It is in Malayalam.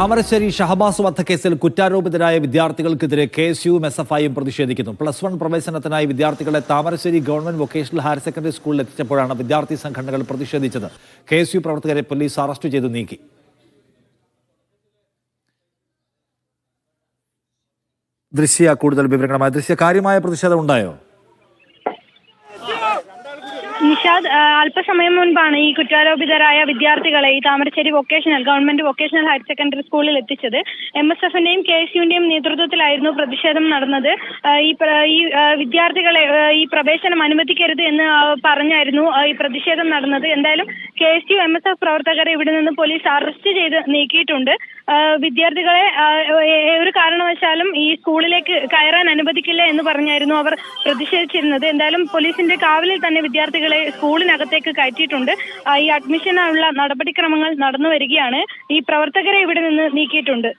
താമരശ്ശേരി ഷഹബാസ് വധക്കേസിൽ കുറ്റാരോപിതരായ വിദ്യാർത്ഥികൾക്കെതിരെ KSUവും SFIയും പ്രതിഷേധിക്കുന്നു. +1 പ്രവേശനത്തിനായി വിദ്യാർത്ഥികളെ Thamarassery government vocational higher secondary സ്കൂളിൽ എത്തിച്ചപ്പോഴാണ് വിദ്യാർത്ഥി സംഘടനകൾ പ്രതിഷേധിച്ചത്. KSU പ്രവർത്തകരെ പോലീസ് അറസ്റ്റ് ചെയ്ത് നീക്കി. കൂടുതൽ വിവരങ്ങളുമായി ദൃശ്യ, കാര്യമായ പ്രതിഷേധം ഉണ്ടായോ? നിഷാദ്, അല്പസമയം മുൻപാണ് ഈ കുറ്റാരോപിതരായ വിദ്യാർത്ഥികളെ ഈ Thamarassery government vocational higher secondary സ്കൂളിൽ എത്തിച്ചത്. MSFന്റെയും KSUവിന്റെയും നേതൃത്വത്തിലായിരുന്നു പ്രതിഷേധം നടന്നത്. ഈ വിദ്യാർത്ഥികളെ ഈ പ്രവേശനം അനുവദിക്കരുത് എന്ന് പറഞ്ഞായിരുന്നു ഈ പ്രതിഷേധം നടന്നത്. എന്തായാലും KSU MSF പ്രവർത്തകരെ ഇവിടെ നിന്ന് പോലീസ് അറസ്റ്റ് ചെയ്ത് നീക്കിയിട്ടുണ്ട്. വിദ്യാർത്ഥികളെ ഒരു കാരണവശാലും ഈ സ്കൂളിലേക്ക് കയറാൻ അനുവദിക്കില്ല എന്ന് പറഞ്ഞായിരുന്നു അവർ പ്രതിഷേധിച്ചിരുന്നത്. എന്തായാലും പോലീസിന്റെ കാവലിൽ തന്നെ വിദ്യാർത്ഥികളെ സ്കൂളിനകത്തേക്ക് കയറ്റിയിട്ടുണ്ട്. ഈ അഡ്മിഷനുള്ള നടപടിക്രമങ്ങൾ നടന്നു വരികയാണ്. ഈ പ്രവർത്തകരെ ഇവിടെ നിന്ന് നീക്കിയിട്ടുണ്ട്.